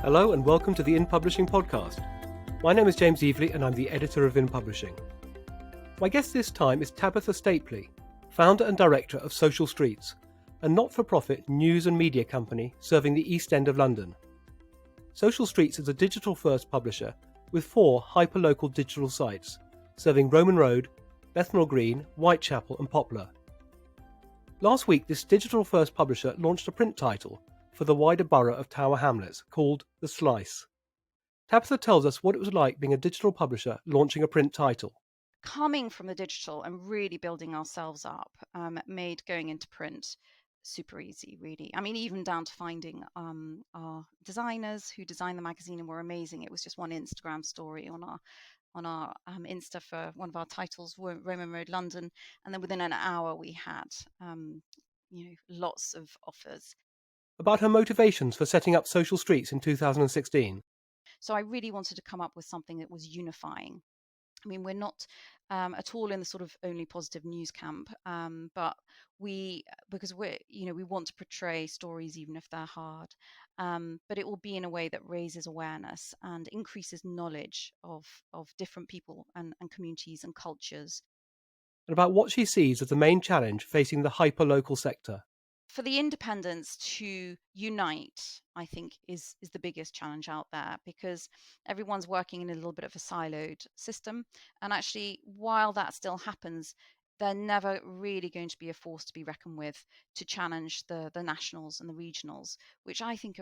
Hello and welcome to the In Publishing podcast. My name is James Evelegh and I'm the editor of In Publishing. My guest this time is Tabitha Stapely, founder and director of Social Streets, a not-for-profit news and media company serving the East End of London. Social Streets is a digital-first publisher with 4 hyperlocal digital sites, serving Roman Road, Bethnal Green, Whitechapel and Poplar. Last week, this digital-first publisher launched a print title for the wider borough of Tower Hamlets called The Slice. Tabitha tells us what it was like being a digital publisher launching a print title. Coming from the digital and really building ourselves up made going into print super easy, really. I mean, even down to finding our designers who designed the magazine and were amazing. It was just one Instagram story on our Insta for one of our titles, Roman Road, London, and then within an hour we had lots of offers. About her motivations for setting up Social Streets in 2016. So I really wanted to come up with something that was unifying. I mean, we're not at all in the sort of only positive news camp, but because we want to portray stories even if they're hard, but it will be in a way that raises awareness and increases knowledge of different people and communities and cultures. And about what she sees as the main challenge facing the hyperlocal sector. For the independents to unite, I think, is the biggest challenge out there, because everyone's working in a little bit of a siloed system. And actually, while that still happens, they're never really going to be a force to be reckoned with to challenge the nationals and the regionals, which I think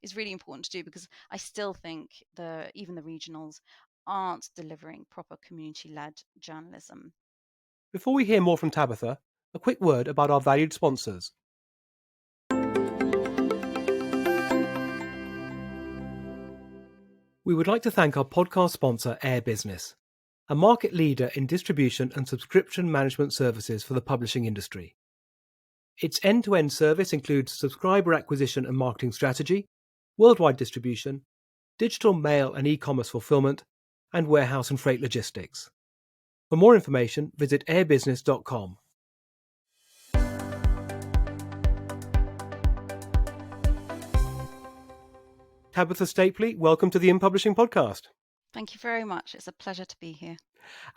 is really important to do, because I still think even the regionals aren't delivering proper community-led journalism. Before we hear more from Tabitha, a quick word about our valued sponsors. We would like to thank our podcast sponsor, Air Business, a market leader in distribution and subscription management services for the publishing industry. Its end-to-end service includes subscriber acquisition and marketing strategy, worldwide distribution, digital mail and e-commerce fulfillment, and warehouse and freight logistics. For more information, visit airbusiness.com. Tabitha Stapely, welcome to the In Publishing podcast. Thank you very much. It's a pleasure to be here.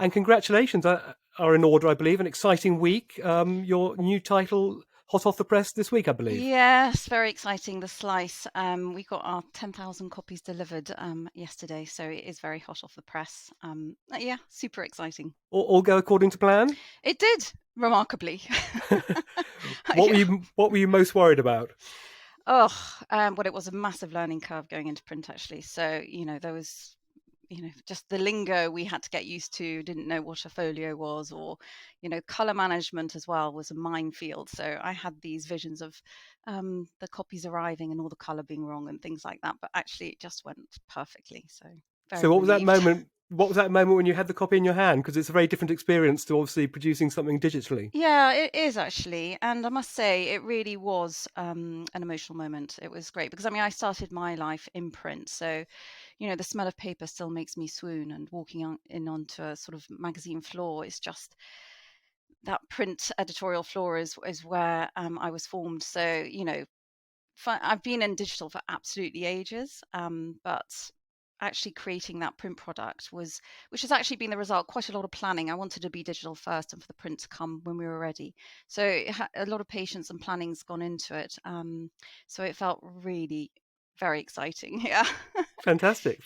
And congratulations are in order, I believe. An exciting week. Your new title, hot off the press this week, I believe. Yes, very exciting. The Slice. We got our 10,000 copies delivered yesterday, so it is very hot off the press. Yeah, super exciing. All go according to plan? It did, remarkably. What were you most worried about? Well, it was a massive learning curve going into print, actually. So, there was, just the lingo we had to get used to, didn't know what a folio was, or, color management as well was a minefield. So I had these visions of the copies arriving and all the color being wrong and things like that. But actually, it just went perfectly. So what was that moment? What was that moment when you had the copy in your hand? Because it's a very different experience to obviously producing something digitally. Yeah, it is actually. And I must say, it really was an emotional moment. It was great because, I started my life in print. So, the smell of paper still makes me swoon, and walking in onto a sort of magazine floor is just, that print editorial floor is where I was formed. So, I've been in digital for absolutely ages, but actually creating that print product which has actually been the result, quite a lot of planning. I wanted to be digital first and for the print to come when we were ready. So a lot of patience and planning's gone into it. So it felt really very exciting. Yeah. Fantastic.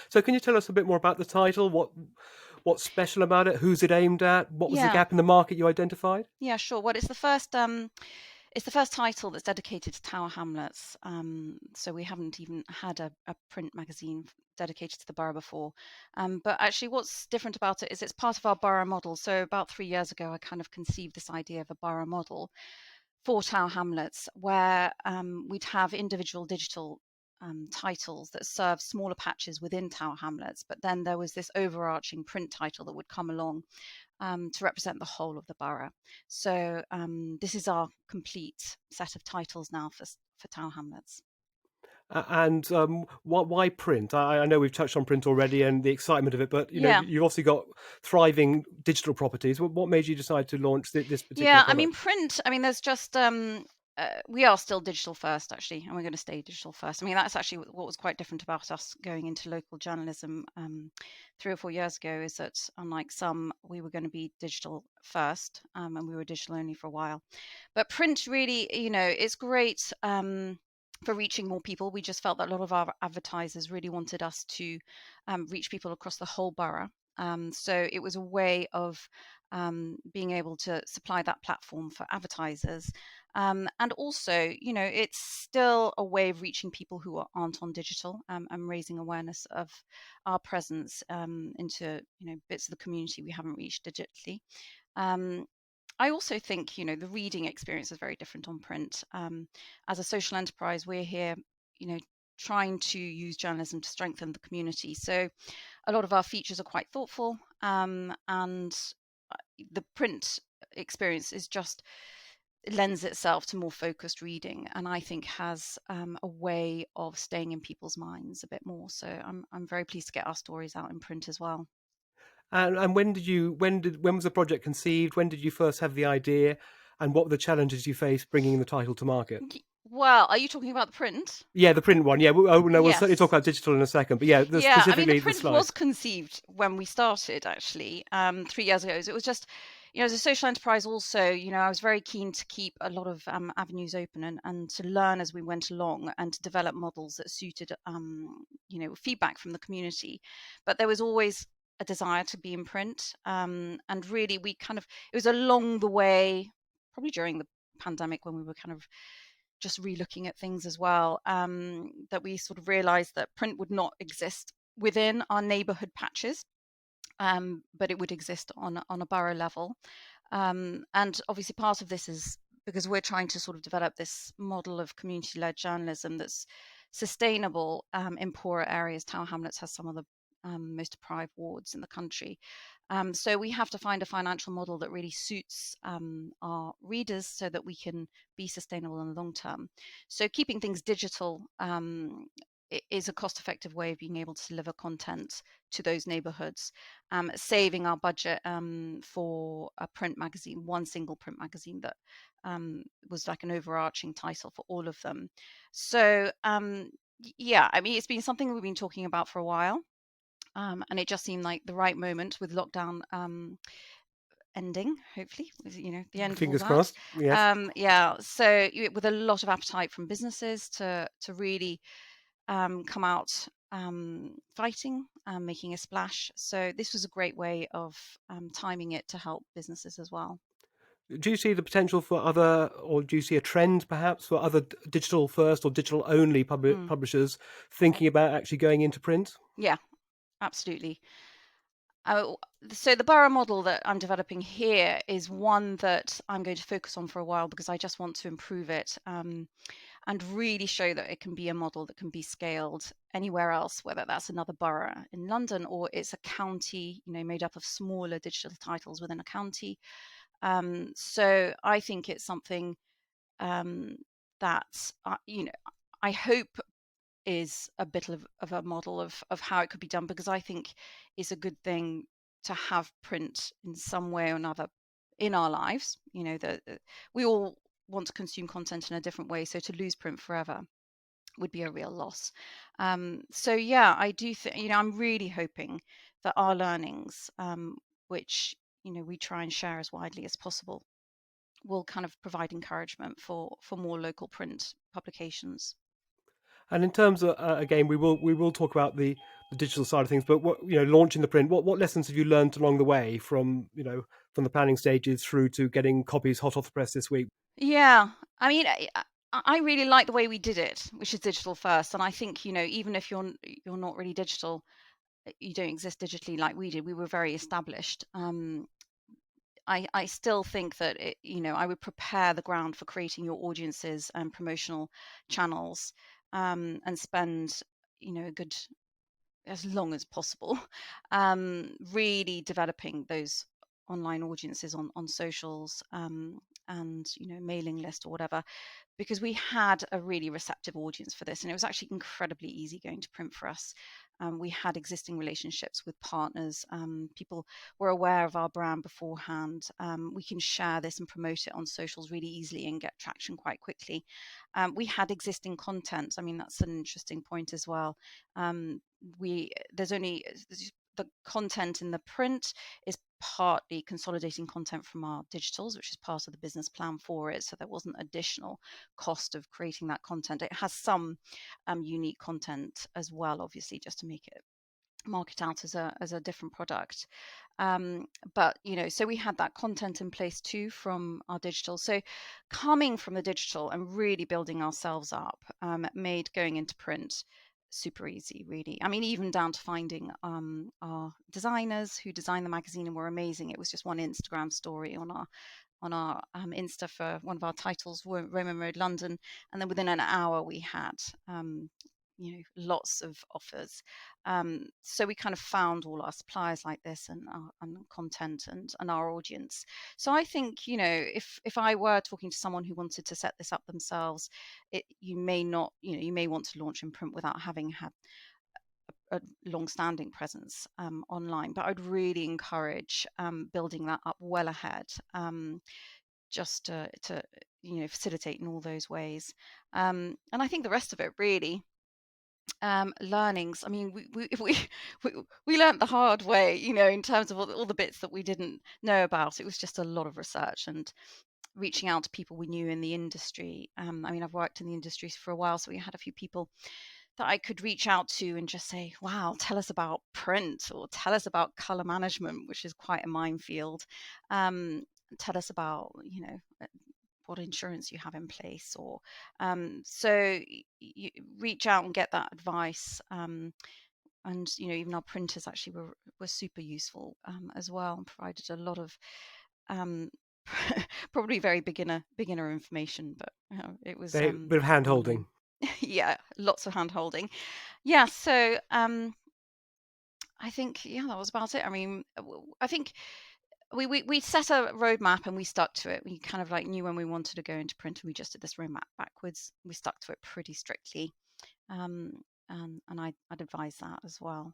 So can you tell us a bit more about the title? What's special about it? Who's it aimed at? What was the gap in the market you identified? Yeah, sure. Well, it's the first title that's dedicated to Tower Hamlets. So we haven't even had a print magazine dedicated to the borough before. But actually what's different about it is it's part of our borough model. So about 3 years ago, I kind of conceived this idea of a borough model for Tower Hamlets, where we'd have individual digital titles that serve smaller patches within Tower Hamlets. But then there was this overarching print title that would come along to represent the whole of the borough. So this is our complete set of titles now for Tower Hamlets. And why print? I know we've touched on print already and the excitement of it, but you've also got thriving digital properties. What made you decide to launch this particular product? Print. There's just we are still digital first, actually, and we're going to stay digital first. I mean, that's actually what was quite different about us going into local journalism 3 or 4 years ago, is that unlike some, we were going to be digital first, and we were digital only for a while. But print really, it's great for reaching more people. We just felt that a lot of our advertisers really wanted us to reach people across the whole borough. So it was a way of being able to supply that platform for advertisers. And also, it's still a way of reaching people who aren't on digital, and raising awareness of our presence into, bits of the community we haven't reached digitally. Um, I also think, the reading experience is very different on print. As a social enterprise, we're here, trying to use journalism to strengthen the community. So a lot of our features are quite thoughtful, and the print experience is just, it lends itself to more focused reading, and I think has a way of staying in people's minds a bit more. So I'm very pleased to get our stories out in print as well. And when was the project conceived? When did you first have the idea? And what were the challenges you faced bringing the title to market? Well, are you talking about the print? Yeah, the print one. Yeah, oh no, we'll certainly talk Yes. about digital in a second. But yeah, Yeah, I mean, the specifically the print was slides. conceived when we started, actually, 3 years ago. It was just, as a social enterprise also, I was very keen to keep a lot of avenues open, and to learn as we went along, and to develop models that suited, feedback from the community. But there was always a desire to be in print. And really, it was along the way, probably during the pandemic, when we were kind of just re-looking at things as well, that we sort of realized that print would not exist within our neighborhood patches, but it would exist on a borough level. And obviously part of this is because we're trying to sort of develop this model of community-led journalism that's sustainable in poorer areas. Tower Hamlets has some of the most deprived wards in the country. So we have to find a financial model that really suits our readers, so that we can be sustainable in the long term. So keeping things digital is a cost-effective way of being able to deliver content to those neighborhoods, saving our budget for a print magazine, one single print magazine that was like an overarching title for all of them. So yeah, I mean, it's been something we've been talking about for a while. And it just seemed like the right moment, with lockdown ending, hopefully, with, the end of all Fingers that. crossed. Yes. Yeah, so with a lot of appetite from businesses to really come out fighting, making a splash. So this was a great way of timing it to help businesses as well. Do you see the potential for other, or do you see a trend perhaps for other digital first or digital only Mm, publishers thinking about actually going into print? yeah, absolutely. Uh, so the borough model that I'm developing here is one that I'm going to focus on for a while, because I just want to improve it, and really show that it can be a model that can be scaled anywhere else, whether that's another borough in London, or it's a county, made up of smaller digital titles within a county. So I think it's something that, I hope is a bit of a model of how it could be done, because I think it's a good thing to have print in some way or another in our lives. That we all want to consume content in a different way, so to lose print forever would be a real loss. So yeah, I do think, I'm really hoping that our learnings, which we try and share as widely as possible, will kind of provide encouragement for more local print publications. And in terms of again, we will talk about the digital side of things, but what launching the print, what lessons have you learned along the way from from the planning stages through to getting copies hot off the press this week? Yeah, I mean, I really like the way we did it, which is digital first. And I think, even if you're not really digital, you don't exist digitally like we did. We were very established. I still think that I would prepare the ground for creating your audiences and promotional channels, and spend a good, as long as possible, really developing those online audiences on socials, and mailing list or whatever, because we had a really receptive audience for this, and it was actually incredibly easy going to print for us. We had existing relationships with partners. People were aware of our brand beforehand. We can share this and promote it on socials really easily and get traction quite quickly. We had existing content. I mean, that's an interesting point as well. There's only the content in the print is partly consolidating content from our digitals, which is part of the business plan for it. So there wasn't additional cost of creating that content. It has some unique content as well, obviously, just to make it market out as a different product. But so we had that content in place too from our digital. So coming from the digital and really building ourselves up made going into print super easy, really. I mean, even down to finding our designers who designed the magazine and were amazing. It was just one Instagram story on our Insta for one of our titles, Roman Road London, and then within an hour we had lots of offers. So we kind of found all our suppliers like this, and content and our audience. So I think if I were talking to someone who wanted to set this up themselves, you may want to launch in print without having had a long-standing presence online, but I'd really encourage building that up well ahead, just to facilitate in all those ways. And I think the rest of it really, learnings. I mean, we learned the hard way, in terms of all the bits that we didn't know about. It was just a lot of research and reaching out to people we knew in the industry. I mean, I've worked in the industry for a while, so we had a few people that I could reach out to and just say, wow, tell us about print, or tell us about color management, which is quite a minefield. Tell us about, what insurance you have in place, or so you reach out and get that advice. And even our printers actually were super useful as well, and provided a lot of probably very beginner information, but it was A bit of hand holding. yeah, lots of hand holding. Yeah, so I think that was about it. I mean, I think we set a roadmap and we stuck to it. We kind of like knew when we wanted to go into print, and we just did this roadmap backwards. We stuck to it pretty strictly, and I'd advise that as well.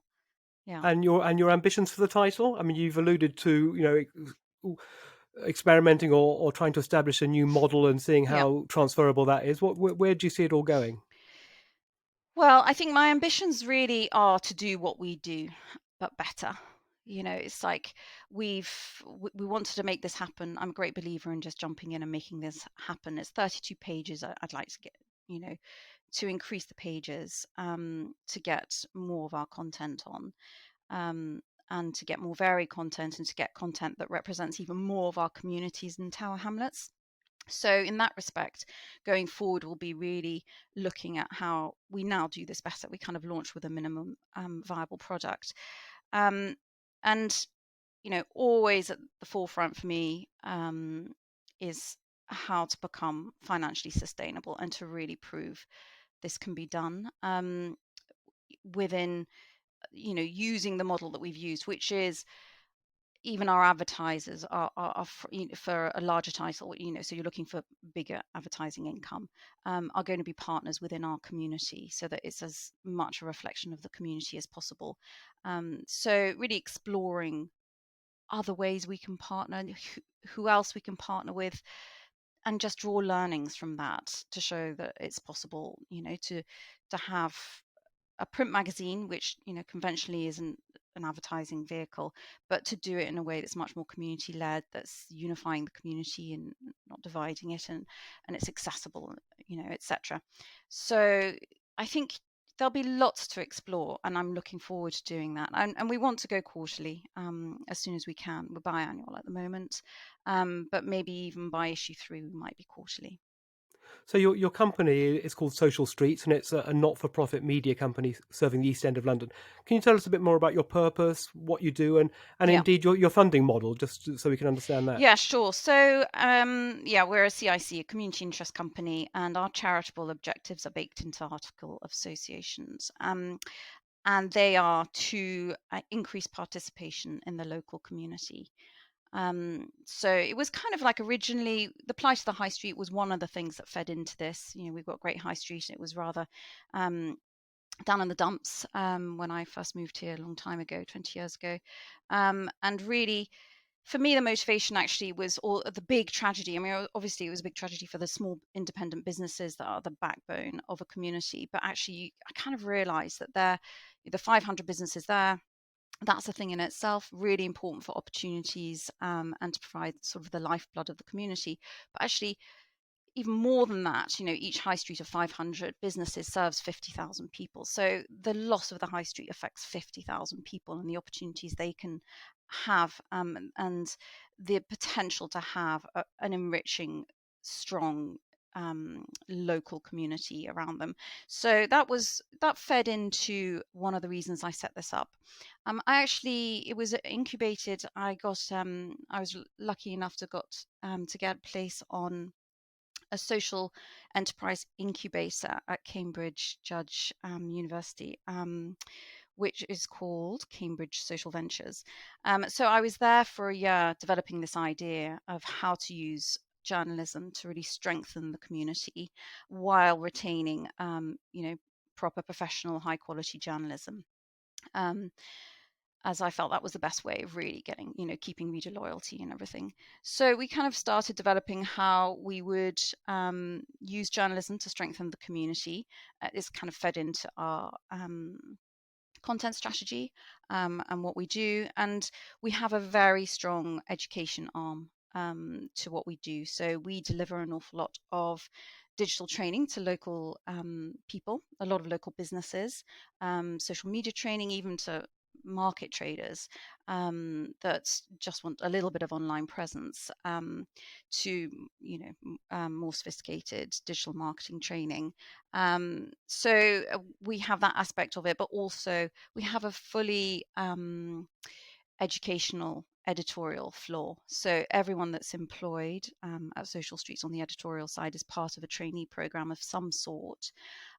Yeah. And your ambitions for the title? I mean, you've alluded to experimenting or trying to establish a new model and seeing Yeah. how transferable that is. Where do you see it all going? Well, I think my ambitions really are to do what we do, but better. It's like we wanted to make this happen. I'm a great believer in just jumping in and making this happen. It's 32 pages. I'd like to get, to increase the pages, to get more of our content on, and to get more varied content, and to get content that represents even more of our communities in Tower Hamlets. So in that respect, going forward, we'll be really looking at how we now do this better. We kind of launch with a minimum viable product. And, always at the forefront for me is how to become financially sustainable and to really prove this can be done within, using the model that we've used, which is even our advertisers are for a larger title, so you're looking for bigger advertising income, are going to be partners within our community, so that it's as much a reflection of the community as possible. So really exploring other ways we can partner, who else we can partner with, and just draw learnings from that to show that it's possible, to have a print magazine, which conventionally isn't an advertising vehicle, but to do it in a way that's much more community led, that's unifying the community and not dividing it, and it's accessible, etc. So I think there'll be lots to explore, and I'm looking forward to doing that. And we want to go quarterly as soon as we can. We're biannual at the moment, but maybe even by issue 3 we might be quarterly. So your company is called Social Streets, and it's a not-for-profit media company serving the East End of London. Can you tell us a bit more about your purpose, what you do, and Yeah. indeed your funding model, just so we can understand that? Yeah, sure. So, we're a CIC, a community interest company, and our charitable objectives are baked into Article of Associations. And they are to increase participation in the local community. So it was kind of like originally the plight of the high street was one of the things that fed into this. We've got great high street, and it was rather down in the dumps when I first moved here a long time ago, 20 years ago. And really, for me, the motivation actually was all the big tragedy. I mean, obviously, it was a big tragedy for the small independent businesses that are the backbone of a community. But actually, I kind of realized that the 500 businesses there, that's a thing in itself, really important for opportunities and to provide sort of the lifeblood of the community. But actually, even more than that, each high street of 500 businesses serves 50,000 people. So the loss of the high street affects 50,000 people and the opportunities they can have, and the potential to have an enriching, strong local community around them. So that fed into one of the reasons I set this up. It was incubated. I was lucky enough to get a place on a social enterprise incubator at Cambridge Judge University, which is called Cambridge Social Ventures. So I was there for a year developing this idea of how to use journalism to really strengthen the community while retaining, proper professional, high quality journalism. Um, as I felt that was the best way of really getting, keeping reader loyalty and everything. So we kind of started developing how we would use journalism to strengthen the community. It's kind of fed into our content strategy and what we do. And we have a very strong education arm to what we do. So we deliver an awful lot of digital training to local people, a lot of local businesses, social media training, even to market traders that just want a little bit of online presence, to more sophisticated digital marketing training. So we have that aspect of it, but also we have a fully educational editorial floor. So everyone that's employed at Social Streets on the editorial side is part of a trainee program of some sort.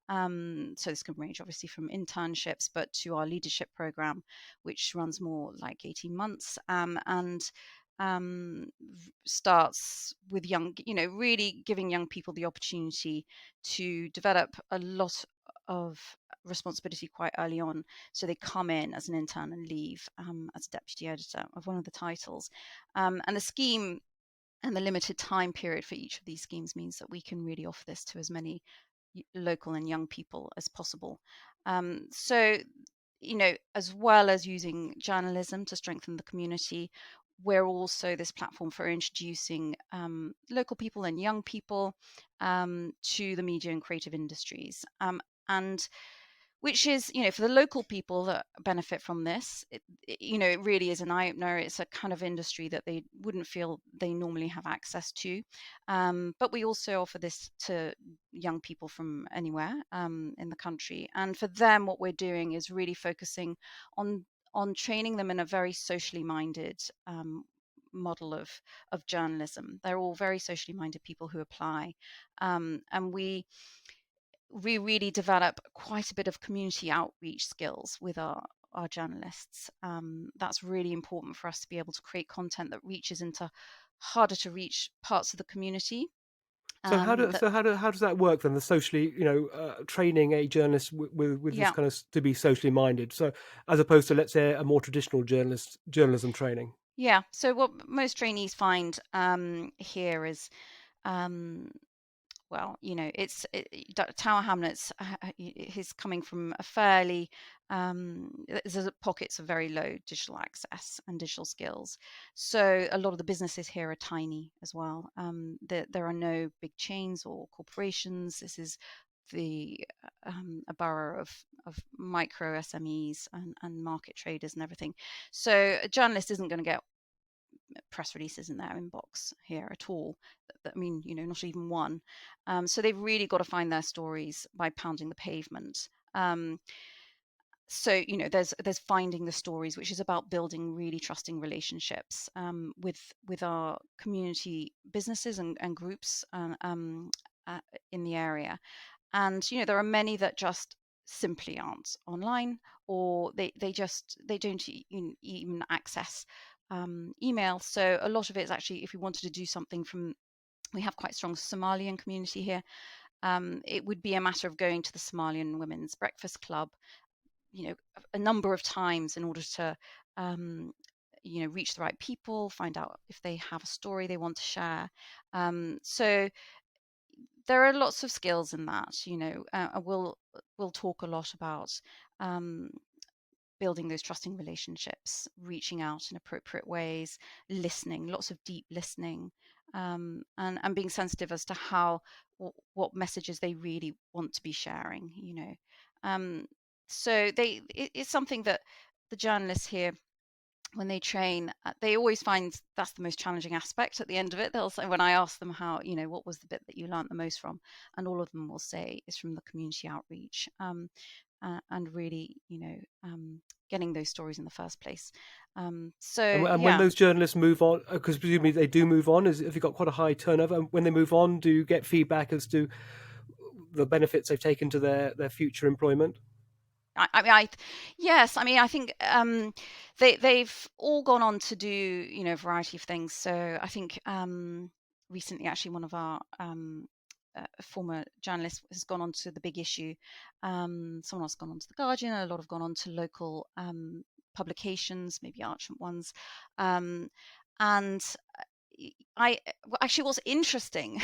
So this can range obviously from internships, but to our leadership program, which runs more like 18 months and starts with really giving young people the opportunity to develop a lot of responsibility quite early on. So they come in as an intern and leave as a deputy editor of one of the titles. And the scheme and the limited time period for each of these schemes means that we can really offer this to as many local and young people as possible. So, as well as using journalism to strengthen the community, we're also this platform for introducing local people and young people to the media and creative industries. And which is, for the local people that benefit from this, it really is an eye-opener. It's a kind of industry that they wouldn't feel they normally have access to. But we also offer this to young people from anywhere in the country. And for them, what we're doing is really focusing on training them in a very socially minded model of journalism. They're all very socially minded people who apply. And we really develop quite a bit of community outreach skills with our journalists. That's really important for us to be able to create content that reaches into harder to reach parts of the community. How does that work then? The socially, training a journalist with this Yeah. kind of to be socially minded. So as opposed to, let's say, a more traditional journalism training. Yeah. So what most trainees find here is Tower Hamlets. He's coming from a fairly there's pockets of very low digital access and digital skills. So a lot of the businesses here are tiny as well. There are no big chains or corporations. This is a borough of micro SMEs and market traders and everything. So a journalist isn't going to get press releases in their inbox here at all. Not even one. So they've really got to find their stories by pounding the pavement. So there's finding the stories, which is about building really trusting relationships with our community businesses and groups in the area. And there are many that just simply aren't online, or they don't even access email. So a lot of it is actually, if we wanted to do something we have quite strong Somalian community here. it would be a matter of going to the Somalian Women's Breakfast Club, a number of times in order to reach the right people, find out if they have a story they want to share. So there are lots of skills in that. We'll talk a lot about um, building those trusting relationships, reaching out in appropriate ways, listening, lots of deep listening, and being sensitive as to what messages they really want to be sharing. So it's something that the journalists here, when they train, they always find that's the most challenging aspect at the end of it. They'll say, when I ask them how, what was the bit that you learned the most from, and all of them will say it's from the community outreach, and really, getting those stories in the first place. And when those journalists move on, because presumably they do move on, have you got quite a high turnover? And when they move on, do you get feedback as to the benefits they've taken to their future employment? Yes. I mean, I think they've all gone on to do a variety of things. So I think recently, actually, one of our former journalists has gone on to the Big Issue. Someone else has gone on to the Guardian. A lot have gone on to local publications, maybe Archant ones, and actually, what's interesting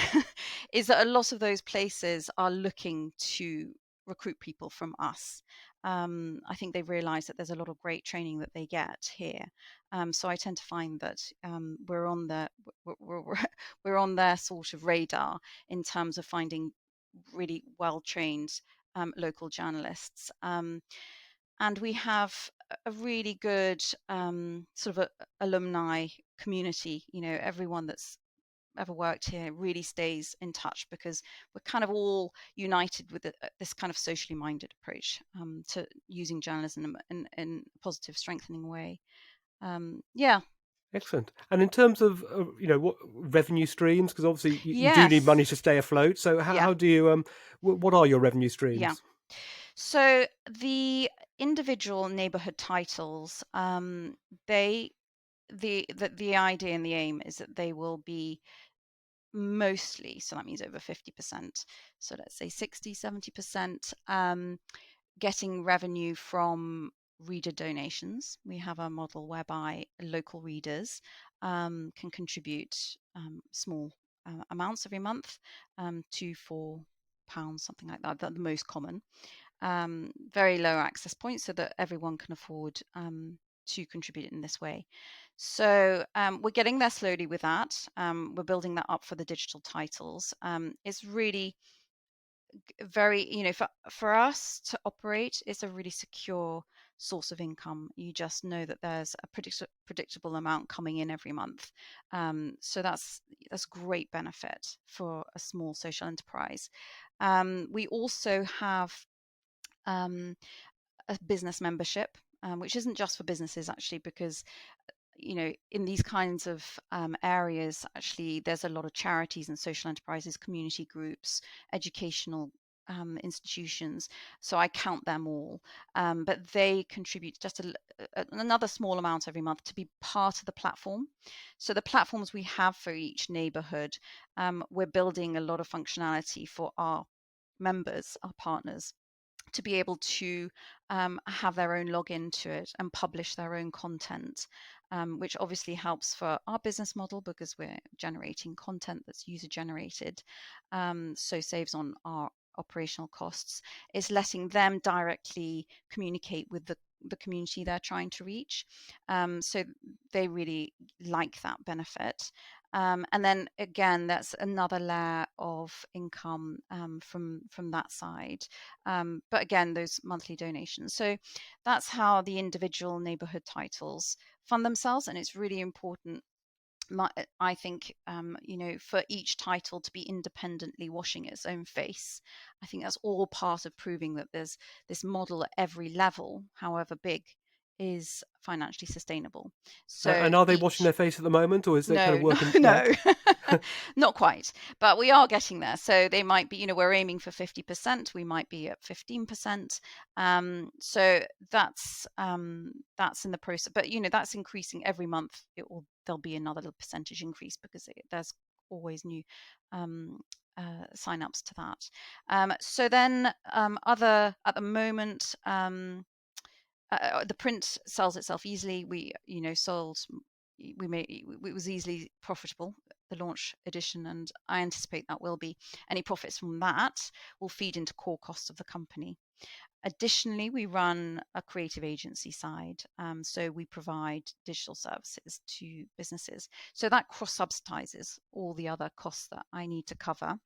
is that a lot of those places are looking to recruit people from us. I think they've realised that there's a lot of great training that they get here. So I tend to find that we're on we're on their sort of radar in terms of finding really well trained local journalists. And we have a really good sort of alumni community. Everyone that's ever worked here really stays in touch because we're kind of all united with this kind of socially minded approach to using journalism in a positive, strengthening way. Yeah. Excellent. And in terms of what revenue streams, because obviously you do need Yes. money to stay afloat. So Yeah. how do you what are your revenue streams? Yeah. So the individual neighborhood titles, the idea and the aim is that they will be mostly, so that means over 50%, so let's say 60-70%, getting revenue from reader donations. We have a model whereby local readers can contribute small amounts every month, £2-4, something like that. That's the most common. Very low access points so that everyone can afford to contribute in this way. So we're getting there slowly with that. We're building that up for the digital titles. It's really very, for us to operate, it's a really secure source of income. You just know that there's a predictable amount coming in every month. So that's great benefit for a small social enterprise. We also have a business membership, which isn't just for businesses actually, because in these kinds of areas, actually, there's a lot of charities and social enterprises, community groups, educational institutions. So I count them all, but they contribute just another small amount every month to be part of the platform. So the platforms we have for each neighborhood, we're building a lot of functionality for our members, our partners, to be able to have their own login to it and publish their own content, which obviously helps for our business model because we're generating content that's user generated, so saves on our operational costs. It's letting them directly communicate with the community they're trying to reach, so they really like that benefit. And then again, that's another layer of income from that side. But again, those monthly donations. So that's how the individual neighborhood titles fund themselves, and it's really important. I think, for each title to be independently washing its own face. I think that's all part of proving that there's this model at every level, however big, is financially sustainable. So And are they washing their face at the moment, or is it kind of working? No, not quite, but we are getting there. So they might be, we're aiming for 50%. We might be at 15%. So that's in the process, but that's increasing every month. There'll be another little percentage increase because there's always new sign-ups to that. So then other at the moment. The print sells itself easily. We, sold. It was easily profitable, the launch edition, and I anticipate that will be. Any profits from that will feed into core costs of the company. Additionally, we run a creative agency side, so we provide digital services to businesses. So that cross-subsidizes all the other costs that I need to cover.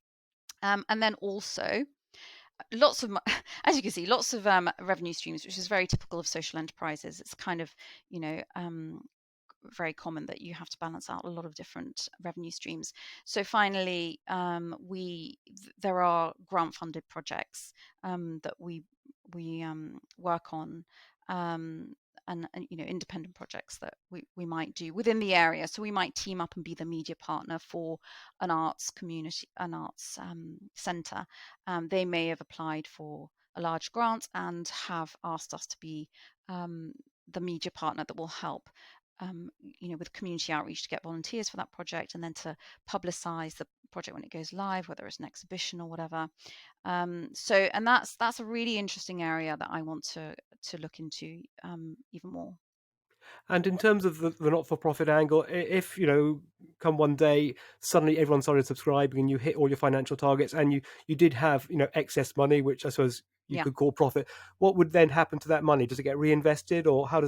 And then also lots of, as you can see, lots of revenue streams, which is very typical of social enterprises. It's kind of, very common that you have to balance out a lot of different revenue streams. So finally, there are grant-funded projects that we work on, and independent projects that we might do within the area. So we might team up and be the media partner for an arts community, an arts centre. They may have applied for a large grant and have asked us to be the media partner that will help with community outreach to get volunteers for that project, and then to publicize the project when it goes live, whether it's an exhibition or whatever. And that's a really interesting area that I want to look into even more. And in terms of the not-for-profit angle, if, come one day, suddenly everyone started subscribing and you hit all your financial targets and you did have, excess money, which I suppose you Yeah. could call profit, what would then happen to that money? Does it get reinvested, or how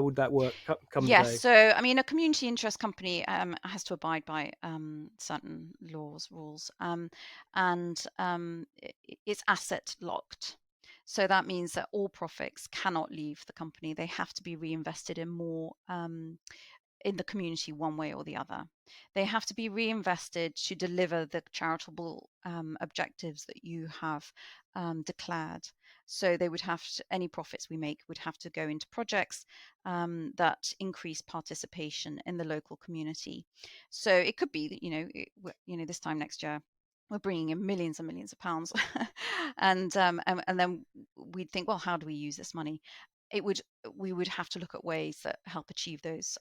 would that work come the Yes. day? So, I mean, a community interest company has to abide by certain laws, rules, and it's asset locked. So that means that all profits cannot leave the company. They have to be reinvested in more in the community one way or the other. They have to be reinvested to deliver the charitable objectives that you have declared. So they would have to, any profits we make would have to go into projects that increase participation in the local community. So it could be that this time next year we're bringing in millions and millions of pounds, and then we'd think, well, how do we use this money? We would have to look at ways that help achieve those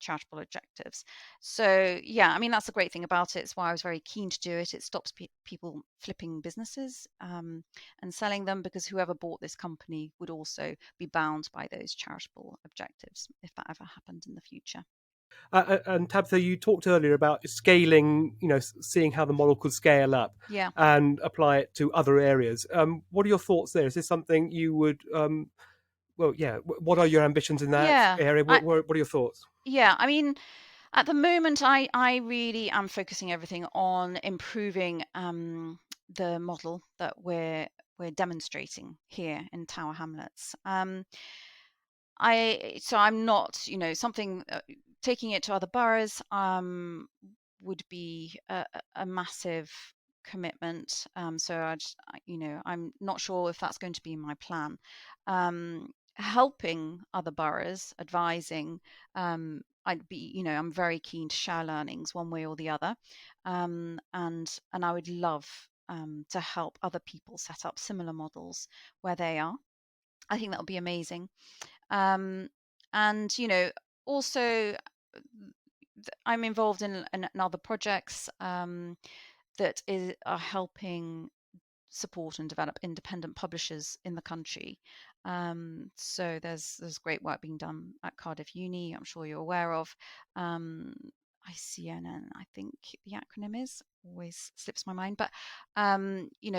charitable objectives. So yeah, I mean, that's the great thing about it. It's why I was very keen to do it. It stops people flipping businesses and selling them, because whoever bought this company would also be bound by those charitable objectives if that ever happened in the future. And Tabitha, you talked earlier about scaling, seeing how the model could scale up Yeah. and apply it to other areas. What are your thoughts there? Is this something you would well, yeah. What are your ambitions in that Yeah. area? What are your thoughts? I mean, at the moment, I really am focusing everything on improving the model that we're demonstrating here in Tower Hamlets. I'm not, something taking it to other boroughs would be a massive commitment. So I'm not sure if that's going to be my plan. Helping other boroughs, advising, I'm very keen to share learnings one way or the other, and I would love to help other people set up similar models where they are. I think that would be amazing. And also I'm involved in other projects that are helping support and develop independent publishers in the country. So there's great work being done at Cardiff Uni, I'm sure you're aware of. ICNN, I think the acronym is, always slips my mind. But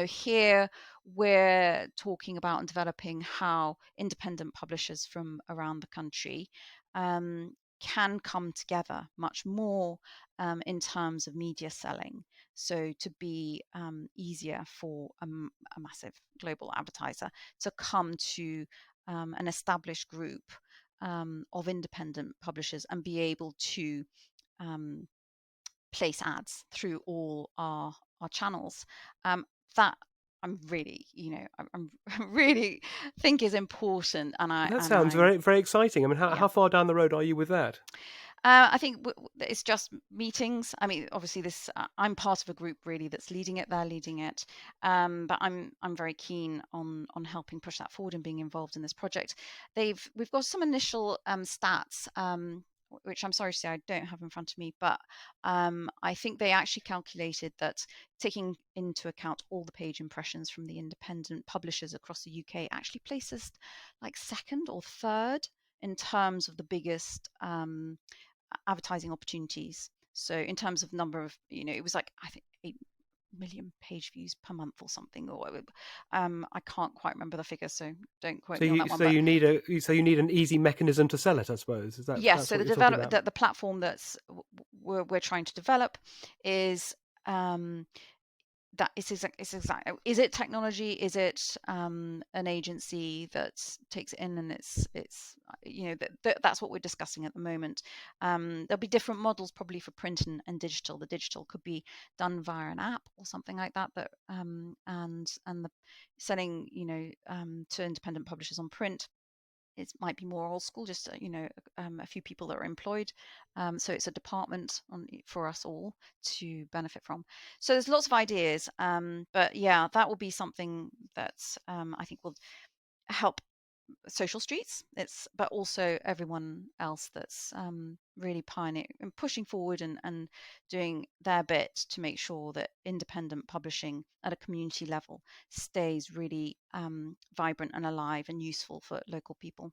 here we're talking about and developing how independent publishers from around the country can come together much more in terms of media selling. So to be easier for a massive global advertiser to come to an established group of independent publishers and be able to place ads through all our channels. That I'm really, I'm really think is important, and That sounds very, very exciting. I mean, how far down the road are you with that? I think it's just meetings. I mean, obviously, I'm part of a group really that's leading it. They're leading it, but I'm very keen on helping push that forward and being involved in this project. We've got some initial stats. which I'm sorry to say I don't have in front of me, but I think they actually calculated that taking into account all the page impressions from the independent publishers across the UK actually places like second or third in terms of the biggest advertising opportunities. So in terms of number of, it was like I think 8 million page views per month or something, or I can't quite remember the figure, so don't quote So me on that one. But you need an easy mechanism to sell it, I suppose. yes, That's so what you're talking about? the platform that's we're trying to develop is that it's exact. Is it technology? Is it an agency that takes it in, and it's that's what we're discussing at the moment. There'll be different models probably for print and digital. The digital could be done via an app or something like that. And the selling to independent publishers on print, it might be more old school, just a few people that are employed, so it's a department for us all to benefit from. So there's lots of ideas, but yeah, that will be something that I think will help social streets, but also everyone else that's really pioneering and pushing forward and doing their bit to make sure that independent publishing at a community level stays really vibrant and alive and useful for local people.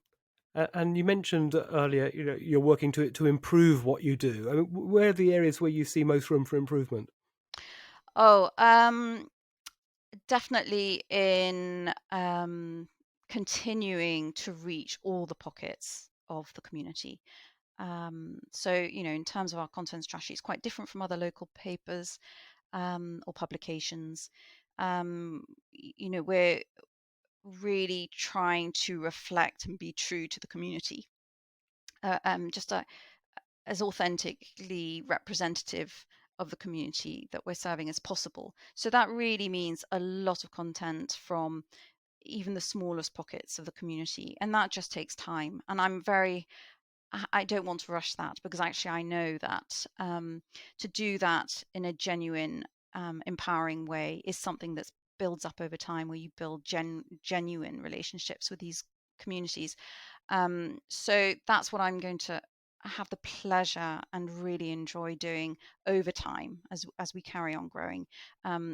And you mentioned earlier, you're working to improve what you do. I mean, where are the areas where you see most room for improvement? Oh, definitely in continuing to reach all the pockets of the community. So, in terms of our content strategy, it's quite different from other local papers or publications. We're really trying to reflect and be true to the community, just as authentically representative of the community that we're serving as possible. So that really means a lot of content from even the smallest pockets of the community, and that just takes time. And I don't want to rush that, because actually I know that to do that in a genuine, empowering way is something that builds up over time, where you build genuine relationships with these communities. So that's what I'm going to have the pleasure and really enjoy doing over time as we carry on growing.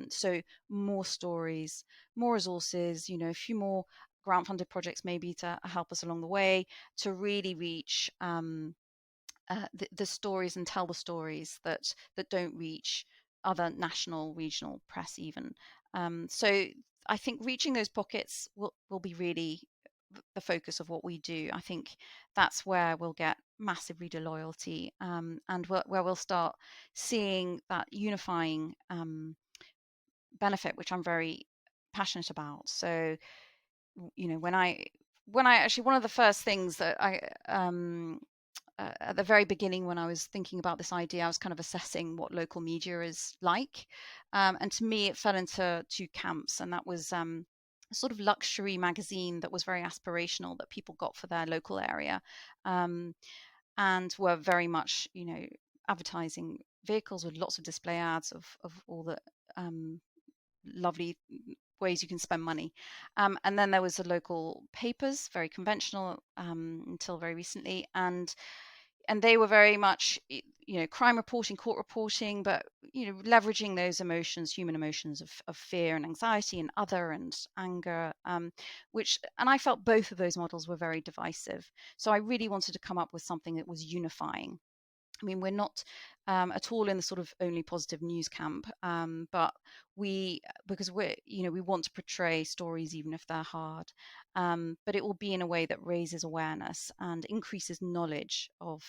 So more stories, more resources, a few more grant funded projects maybe to help us along the way, to really reach the stories and tell the stories that don't reach other national, regional press even. So I think reaching those pockets will be really the focus of what we do. I think that's where we'll get massive reader loyalty, and where we'll start seeing that unifying benefit, which I'm very passionate about. So, when I actually, one of the first things that at the very beginning, when I was thinking about this idea, I was kind of assessing what local media is like. And to me, it fell into two camps. And that was a sort of luxury magazine that was very aspirational, that people got for their local area, and were very much, advertising vehicles with lots of display ads of all the lovely ways you can spend money. And then there was the local papers, very conventional until very recently. And they were very much crime reporting, court reporting, but leveraging those emotions, human emotions of fear and anxiety and other and anger, and I felt both of those models were very divisive. So I really wanted to come up with something that was unifying. I mean, we're not at all in the sort of only positive news camp, but because we want to portray stories even if they're hard, but it will be in a way that raises awareness and increases knowledge of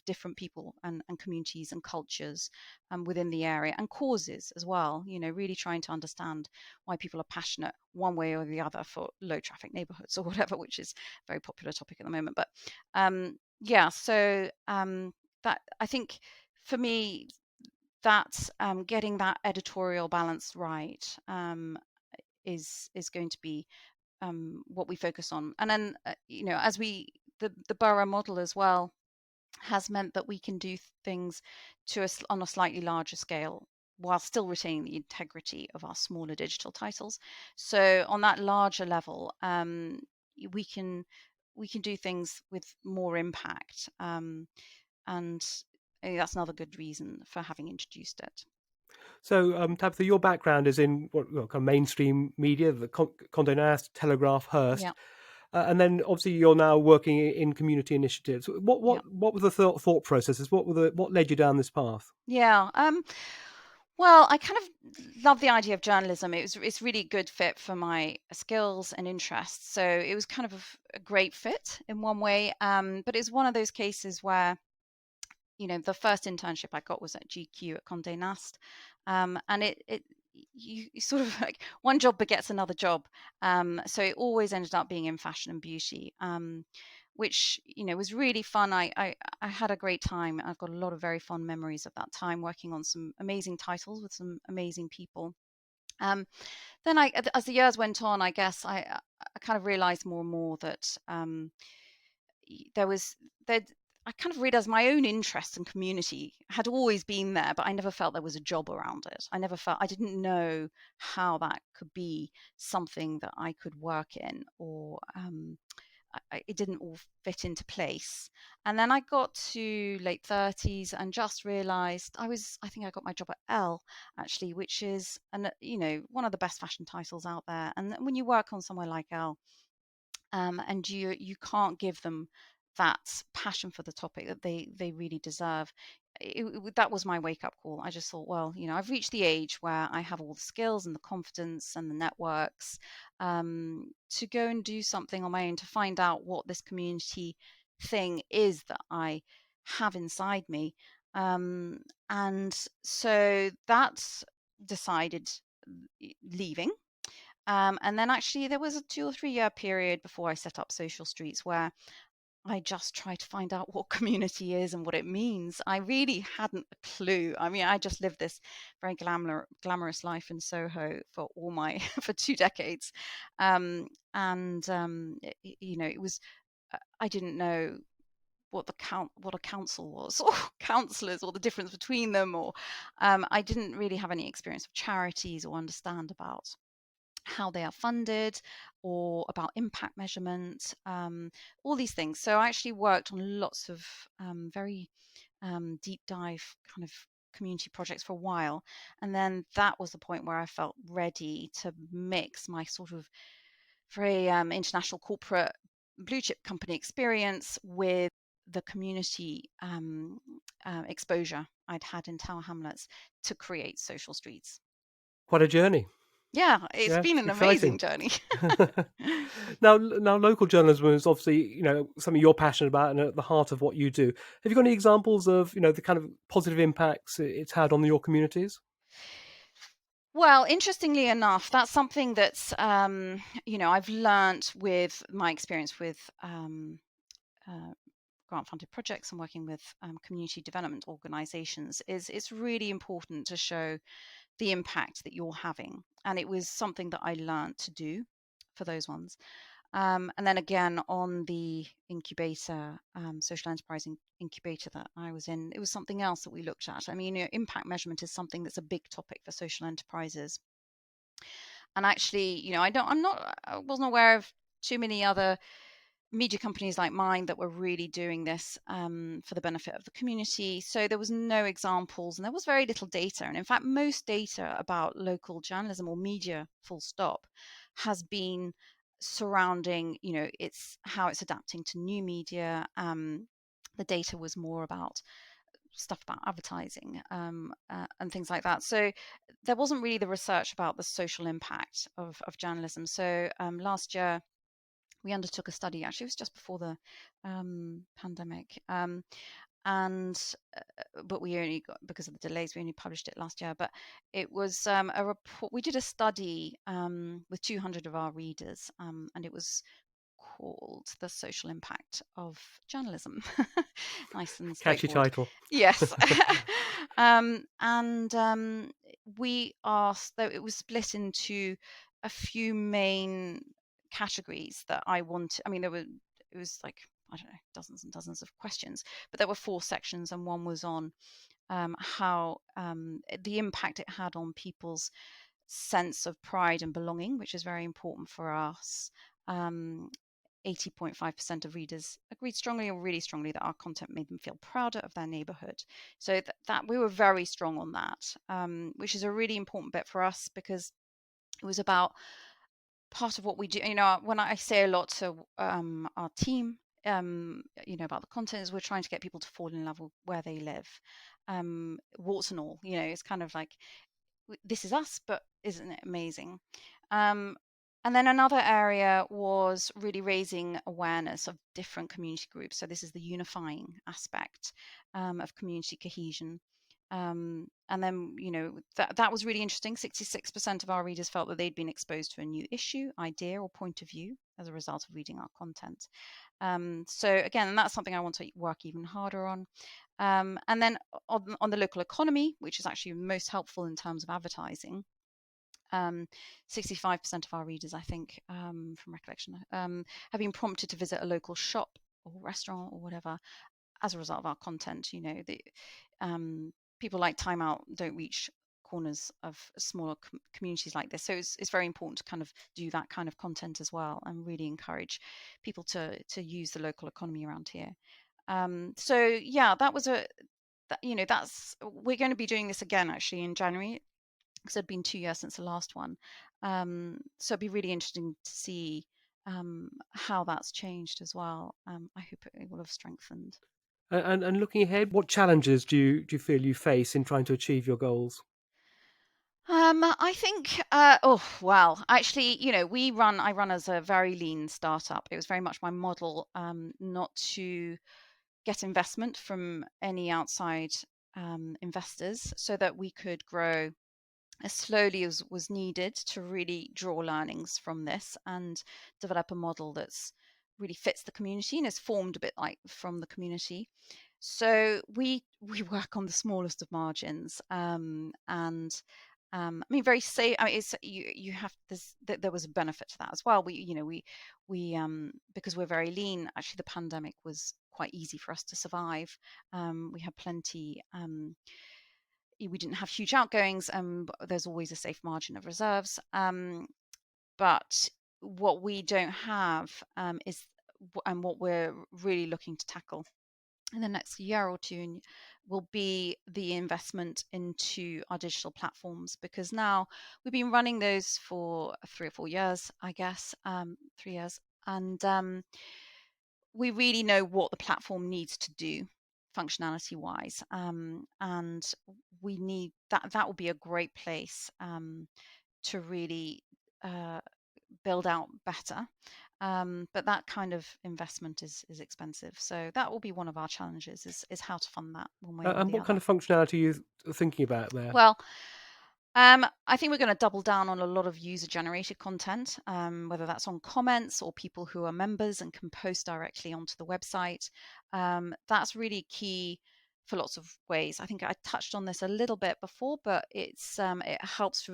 different people and communities and cultures within the area, and causes as well. Really trying to understand why people are passionate one way or the other for low traffic neighborhoods or whatever, which is a very popular topic at the moment. But yeah, so that, I think, for me, that getting that editorial balance right is going to be what we focus on. And then as the borough model as well has meant that we can do things on a slightly larger scale, while still retaining the integrity of our smaller digital titles. So on that larger level, we can do things with more impact. and that's another good reason for having introduced it. So, Tabitha, your background is in kind of mainstream media, the Condé Nast, Telegraph, Hearst, Yeah, and then obviously you're now working in community initiatives. What yeah, what what were the thought processes? What led you down this path? yeah. Well, I kind of love the idea of journalism. It's really a good fit for my skills and interests. So it was kind of a great fit in one way. But it's one of those cases where, the first internship I got was at GQ at Condé Nast, and you sort of like one job begets another job. So it always ended up being in fashion and beauty, which was really fun. I had a great time. I've got a lot of very fond memories of that time working on some amazing titles with some amazing people. Um, then as the years went on, I guess I kind of realized more and more that there was there. I kind of realized my own interest in community had always been there, but I never felt there was a job around it. I didn't know how that could be something that I could work in, or it didn't all fit into place. And then I got to late 30s and just realized I think I got my job at Elle, actually, which is, one of the best fashion titles out there. And when you work on somewhere like Elle, and you can't give them that passion for the topic that they really deserve. That was my wake up call. I just thought, well, I've reached the age where I have all the skills and the confidence and the networks, to go and do something on my own, to find out what this community thing is that I have inside me. And so that's decided leaving. And then actually there was a 2 or 3 year period before I set up Social Streets where I just tried to find out what community is and what it means. I really hadn't a clue. I mean, I just lived this very glamorous life in Soho for all my for 2 decades, and it was I didn't know what a council was, or councillors, or the difference between them, or I didn't really have any experience of charities or understand about how they are funded or about impact measurement, all these things. So I actually worked on lots of very deep dive kind of community projects for a while. And then that was the point where I felt ready to mix my sort of very international corporate blue chip company experience with the community exposure I'd had in Tower Hamlets to create Social Streets. Quite a journey. Yeah, it's Yeah, been an amazing exciting. journey. Now, local journalism is obviously something you're passionate about and at the heart of what you do. Have you got any examples of the kind of positive impacts it's had on your communities? Well, interestingly enough, that's something that's I've learnt with my experience with uh, grant-funded projects and working with community development organisations. Is it's really important to show the impact that you're having, and it was something that I learnt to do for those ones. And then again, on the incubator, social enterprise incubator that I was in, it was something else that we looked at. I mean, impact measurement is something that's a big topic for social enterprises. And actually, I wasn't aware of too many other media companies like mine that were really doing this for the benefit of the community. So there was no examples and there was very little data. And in fact, most data about local journalism or media, full stop, has been surrounding, it's how it's adapting to new media. The data was more about stuff about advertising, and things like that. So there wasn't really the research about the social impact of journalism. So last year, we undertook a study. Actually, it was just before the pandemic, and but we only got, because of the delays, we only published it last year. But it was a report. We did a study with 200 of our readers, and it was called "The Social Impact of Journalism." Nice and Catchy straightforward. title. Yes. And we asked, though it was split into a few main categories that I wanted. I mean, it was like, I don't know, dozens and dozens of questions, but there were 4 sections, and one was on how the impact it had on people's sense of pride and belonging, which is very important for us. Um, 80.5% of readers agreed strongly or really strongly that our content made them feel prouder of their neighborhood. So that we were very strong on that, which is a really important bit for us, because it was about part of what we do. When I say a lot to our team, about the content, is we're trying to get people to fall in love with where they live, warts and all. It's kind of like, this is us, but isn't it amazing? And then another area was really raising awareness of different community groups. So this is the unifying aspect of community cohesion. And then, that was really interesting. 66% of our readers felt that they'd been exposed to a new issue, idea, or point of view as a result of reading our content. So again, that's something I want to work even harder on. And then on the local economy, which is actually most helpful in terms of advertising, 65% of our readers, I think, from recollection, have been prompted to visit a local shop or restaurant or whatever as a result of our content. People like Time Out don't reach corners of smaller communities like this, so it's very important to kind of do that kind of content as well, and really encourage people to use the local economy around here. So yeah, we're going to be doing this again actually in January, because it'd been 2 years since the last one. So it'd be really interesting to see how that's changed as well. I hope it will have strengthened. And looking ahead, what challenges do you feel you face in trying to achieve your goals? I think, actually, I run as a very lean startup. It was very much my model, not to get investment from any outside investors, so that we could grow as slowly as was needed to really draw learnings from this and develop a model that's really fits the community and is formed a bit like from the community. So we work on the smallest of margins, and I mean, very safe. I mean, it's you have this. There was a benefit to that as well. We because we're very lean. Actually, the pandemic was quite easy for us to survive. We had plenty. We didn't have huge outgoings, but there's always a safe margin of reserves. But what we don't have is, and what we're really looking to tackle in the next year or two, will be the investment into our digital platforms, because now we've been running those for 3 or 4 years, I guess, 3 years, and we really know what the platform needs to do functionality wise, and we need that will be a great place to really build out better. But that kind of investment is expensive, so that will be one of our challenges, is how to fund that one way or And the what kind other. of functionality are you thinking about there? Well, I think we're going to double down on a lot of user-generated content, whether that's on comments or people who are members and can post directly onto the website. That's really key for lots of ways. I think I touched on this a little bit before, but it helps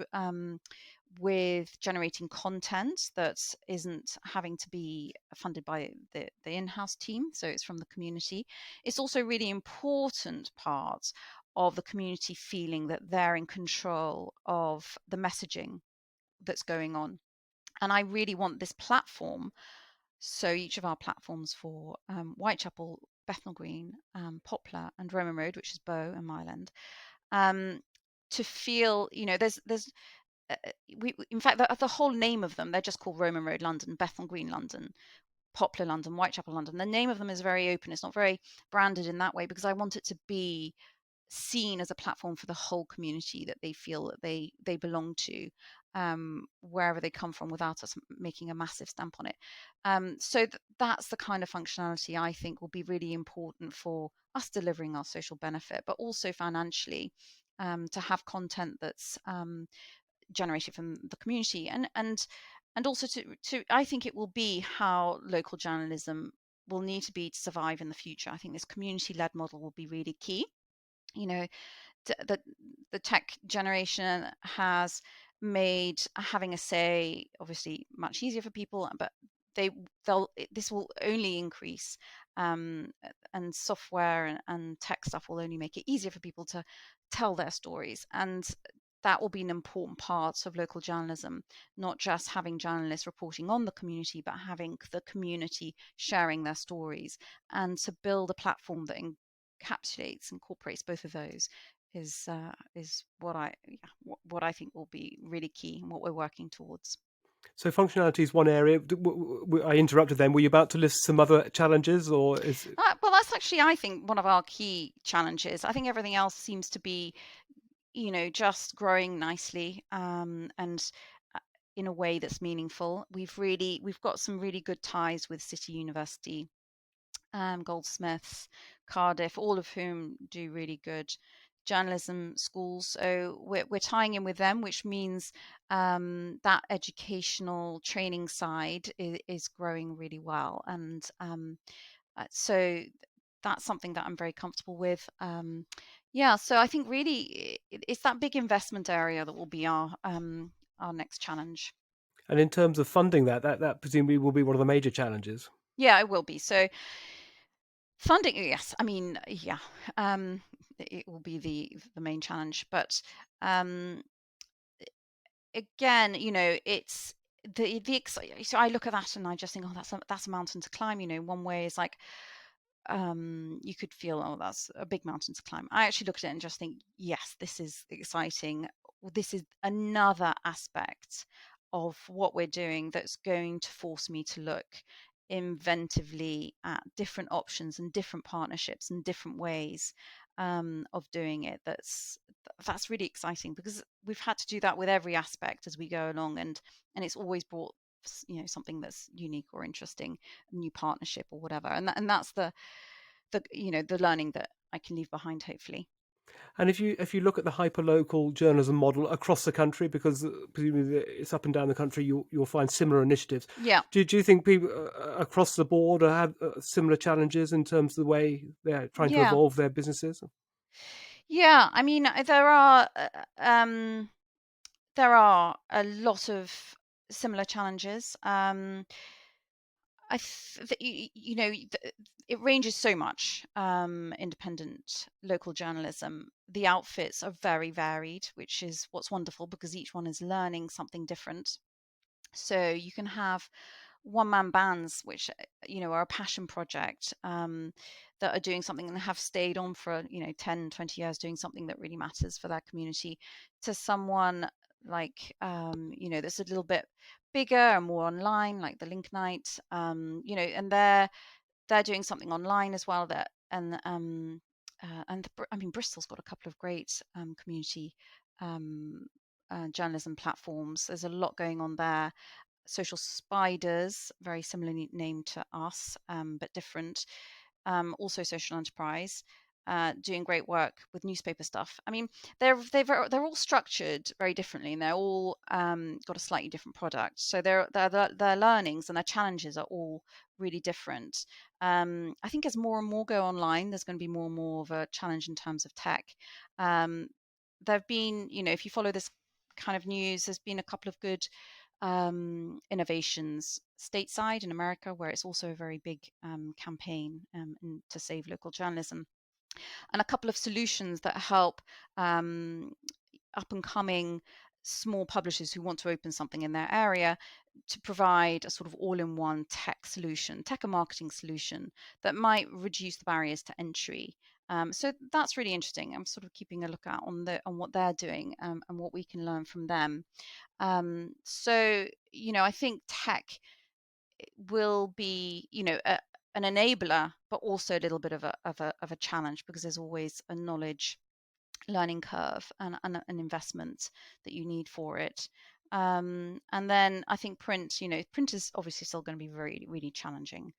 with generating content that isn't having to be funded by the in-house team, so it's from the community. It's also a really important part of the community feeling that they're in control of the messaging that's going on. And I really want this platform, so each of our platforms for Whitechapel, Bethnal Green, Poplar, and Roman Road, which is Bow and Mile End, to feel, there's in fact, the whole name of them, they're just called Roman Road London, Bethnal Green London, Poplar London, Whitechapel London. The name of them is very open. It's not very branded in that way, because I want it to be seen as a platform for the whole community, that they feel that they belong to, wherever they come from, without us making a massive stamp on it. So that's the kind of functionality I think will be really important for us delivering our social benefit, but also financially, to have content that's generated from the community, and also to I think it will be how local journalism will need to be to survive in the future. I think this community-led model will be really key. The tech generation has made having a say obviously much easier for people, but this will only increase, and software and tech stuff will only make it easier for people to tell their stories. And that will be an important part of local journalism, not just having journalists reporting on the community, but having the community sharing their stories. And to build a platform that encapsulates, incorporates both of those is what I think will be really key and what we're working towards. So functionality is one area. I interrupted then. Were you about to list some other challenges, or is it... Well, that's actually, I think, one of our key challenges. I think everything else seems to be, just growing nicely, and uh, in a way that's meaningful. We've got some really good ties with City University, Goldsmiths, Cardiff, all of whom do really good journalism schools. So we're tying in with them, which means that educational training side is growing really well. And so that's something that I'm very comfortable with. Yeah, so I think really it's that big investment area that will be our next challenge. And in terms of funding that presumably will be one of the major challenges. Yeah, it will be. So funding, yes. I mean, yeah, it will be the main challenge. But um, again, it's so I look at that and I just think, oh, that's a mountain to climb. One way is like, you could feel, oh, that's a big mountain to climb. I actually look at it and just think, yes, this is exciting. This is another aspect of what we're doing that's going to force me to look inventively at different options and different partnerships and different ways of doing it. That's really exciting, because we've had to do that with every aspect as we go along, and it's always brought something that's unique or interesting, a new partnership or whatever, and that's the learning that I can leave behind, hopefully. And if you look at the hyperlocal journalism model across the country, because presumably it's up and down the country, you'll find similar initiatives. Yeah, Do you think people across the board have similar challenges in terms of the way they're trying to yeah, evolve their businesses? yeah. I mean, there are a lot of similar challenges. It ranges so much. Independent local journalism, the outfits are very varied, which is what's wonderful, because each one is learning something different. So you can have one-man bands, which are a passion project, that are doing something and have stayed on for 10, 20 years doing something that really matters for their community, to someone like that's a little bit bigger and more online, like the Link Night, and they're doing something online as well, that I mean, Bristol's got a couple of great community um, journalism platforms. There's a lot going on there. Social Spiders, very similarly named to us, but different. Also Social Enterprise, doing great work with newspaper stuff. I mean, they're all structured very differently, and they're all got a slightly different product. So their learnings and their challenges are all really different. I think as more and more go online, there's going to be more and more of a challenge in terms of tech. There've been, if you follow this kind of news, there's been a couple of good innovations stateside in America, where it's also a very big campaign to save local journalism, and a couple of solutions that help up and coming small publishers who want to open something in their area to provide a sort of all-in-one tech and marketing solution that might reduce the barriers to entry. So that's really interesting. I'm sort of keeping a lookout on what they're doing, and what we can learn from them. So, I think tech will be, an enabler, but also a little bit of a challenge, because there's always a knowledge learning curve and an investment that you need for it. And then I think print is obviously still going to be very, really challenging.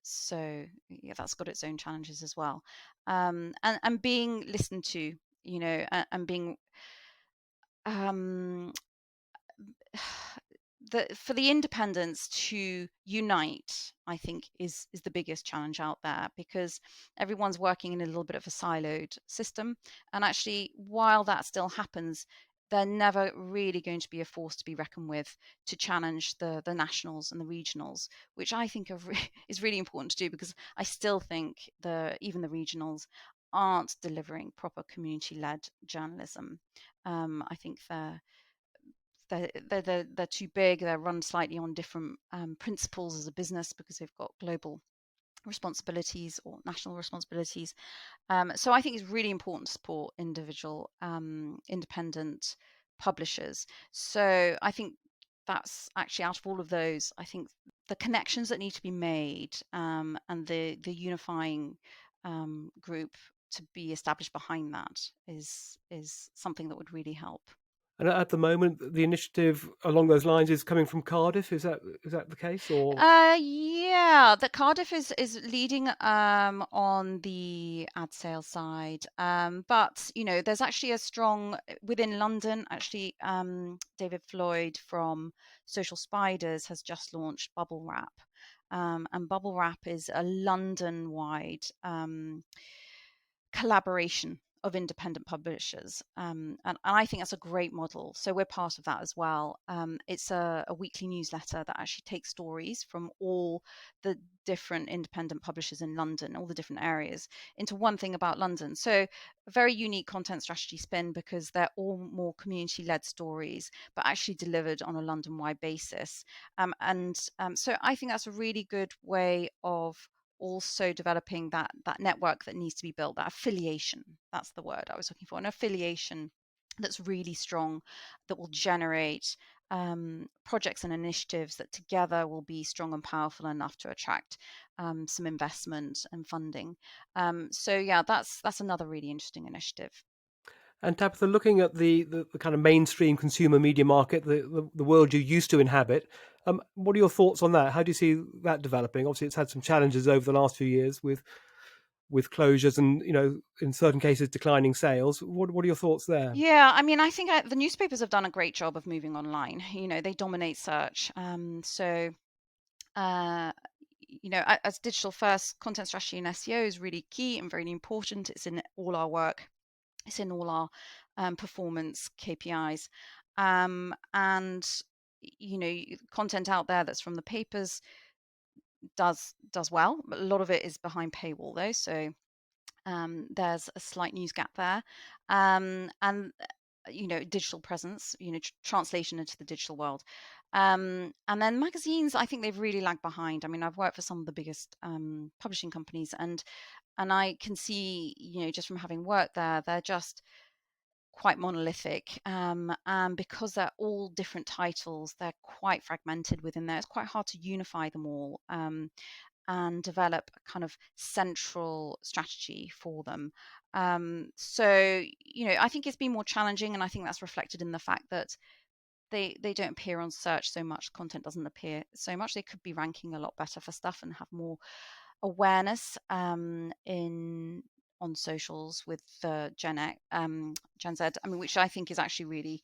So yeah, that's got its own challenges as well. And being listened to, and being um, for the independents to unite, I think is the biggest challenge out there, because everyone's working in a little bit of a siloed system, and actually, while that still happens, they're never really going to be a force to be reckoned with to challenge the nationals and the regionals, which I think is really important to do, because I still think even the regionals aren't delivering proper community-led journalism. I think they're too big. They're run slightly on different principles as a business because they've got global responsibilities or national responsibilities. So I think it's really important to support individual independent publishers. So I think that's actually, out of all of those, I think the connections that need to be made, and the unifying group to be established behind that is something that would really help. And at the moment, the initiative along those lines is coming from Cardiff. Is that the case, or? Yeah, the Cardiff is leading on the ad sales side. But there's actually a strong within London. Actually, David Floyd from Social Spiders has just launched Bubble Wrap. And Bubble Wrap is a London-wide collaboration of independent publishers. And I think that's a great model. So we're part of that as well. It's a weekly newsletter that actually takes stories from all the different independent publishers in London, all the different areas, into one thing about London. So a very unique content strategy spin, because they're all more community-led stories, but actually delivered on a London-wide basis. So I think that's a really good way of also developing that network that needs to be built, that affiliation. That's the word I was looking for, an affiliation that's really strong, that will generate projects and initiatives that together will be strong and powerful enough to attract some investment and funding. So yeah, that's another really interesting initiative. And Tabitha, looking at the kind of mainstream consumer media market, the world you used to inhabit, what are your thoughts on that? How do you see that developing? Obviously, it's had some challenges over the last few years with closures and, in certain cases, declining sales. What are your thoughts there? Yeah, I mean, I think the newspapers have done a great job of moving online. They dominate search. So uh, as digital first, content strategy and SEO is really key and very important. It's in all our work. It's in all our performance KPIs. And content out there that's from the papers does well, but a lot of it is behind paywall though. So there's a slight news gap there. And digital presence, translation into the digital world. And then magazines, I think they've really lagged behind. I mean, I've worked for some of the biggest publishing companies, and I can see, just from having worked there, they're just quite monolithic. And because they're all different titles, they're quite fragmented within there. It's quite hard to unify them all. And develop a kind of central strategy for them. So, I think it's been more challenging, and I think that's reflected in the fact that they don't appear on search so much. Content doesn't appear so much. They could be ranking a lot better for stuff and have more awareness in on socials with Gen Z. I mean, which I think is actually really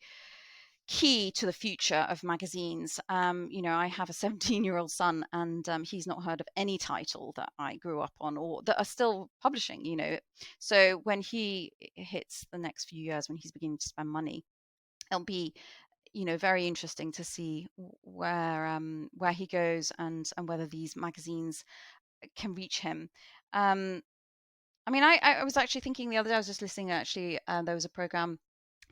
key to the future of magazines. I have a 17-year-old son, and he's not heard of any title that I grew up on or that are still publishing. So when he hits the next few years, when he's beginning to spend money, it'll be very interesting to see where he goes, and whether these magazines can reach him. I mean, I was actually thinking the other day, I was just listening, actually, there was a program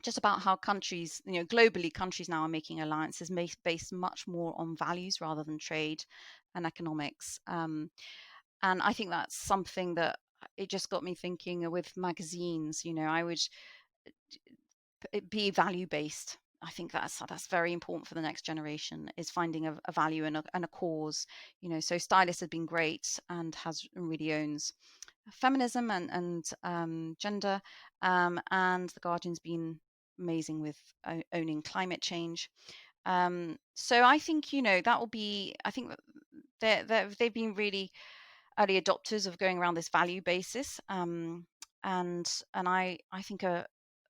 just about how countries, globally, countries now are making alliances based much more on values rather than trade and economics. And I think that's something that it just got me thinking with magazines. I would be value based. I think that's very important for the next generation, is finding a value and a cause. So Stylist has been great and really owns feminism and gender, and the Guardian's been amazing with owning climate change. So I think that will be. I think they've been really early adopters of going around this value basis. And I think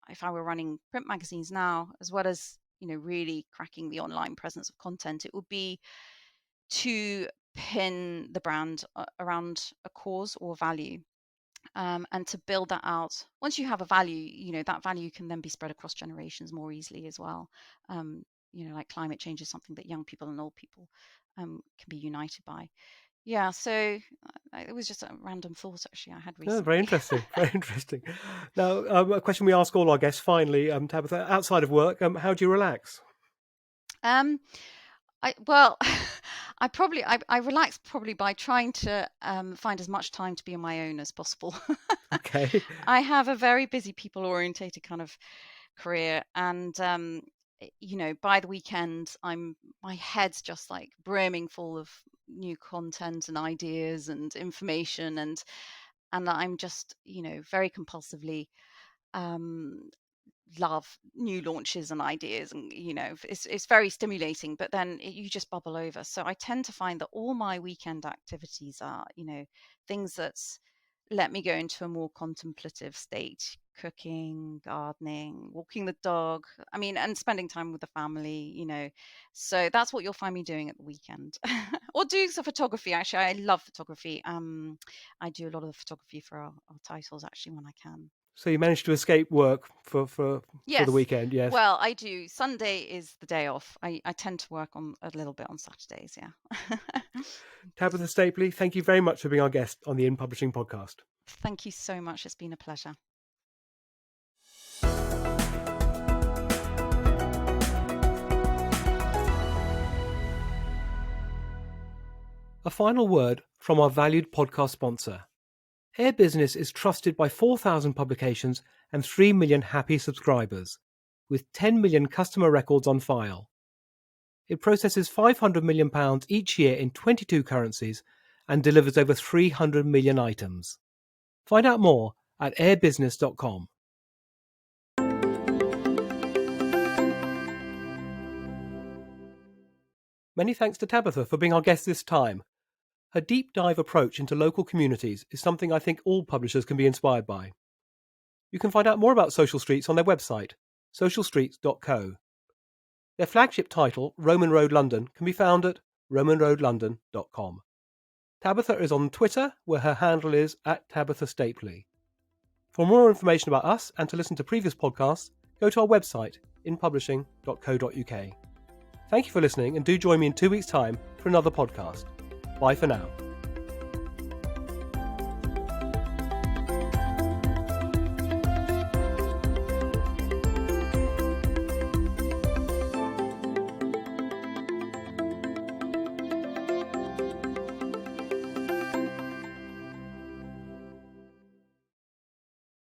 if I were running print magazines now, as well as really cracking the online presence of content, it would be to pin the brand around a cause or value. And to build that out. Once you have a value, that value can then be spread across generations more easily as well. Like climate change is something that young people and old people can be united by. Yeah, so it was just a random thought actually I had Oh, very recently. interesting. Very interesting. Now, a question we ask all our guests finally, Tabitha, outside of work, how do you relax? um, well, I relax probably by trying to find as much time to be on my own as possible. Okay. I have a very busy people orientated kind of career, and by the weekend my head's just like brimming full of new content and ideas and information, and I'm just very compulsively um love new launches and ideas, and it's very stimulating, but then you just bubble over. So I tend to find that all my weekend activities are things that let me go into a more contemplative state: cooking, gardening, walking the dog, and spending time with the family. So that's what you'll find me doing at the weekend. Or doing some photography. Actually, I love photography. I do a lot of the photography for our titles actually when I can. So you managed to escape work for the Yes. weekend, yes. Well, I do. Sunday is the day off. I tend to work on a little bit on Saturdays, yeah. Tabitha Stapely, thank you very much for being our guest on the In Publishing podcast. Thank you so much. It's been a pleasure. A final word from our valued podcast sponsor. Air Business is trusted by 4,000 publications and 3 million happy subscribers, with 10 million customer records on file. It processes £500 million each year in 22 currencies and delivers over 300 million items. Find out more at airbusiness.com. Many thanks to Tabitha for being our guest this time. Her deep dive approach into local communities is something I think all publishers can be inspired by. You can find out more about Social Streets on their website, socialstreets.co. Their flagship title, Roman Road London, can be found at romanroadlondon.com. Tabitha is on Twitter, where her handle is @Tabitha Stapely. For more information about us and to listen to previous podcasts, go to our website, inpublishing.co.uk. Thank you for listening, and do join me in 2 weeks' time for another podcast. Bye for now.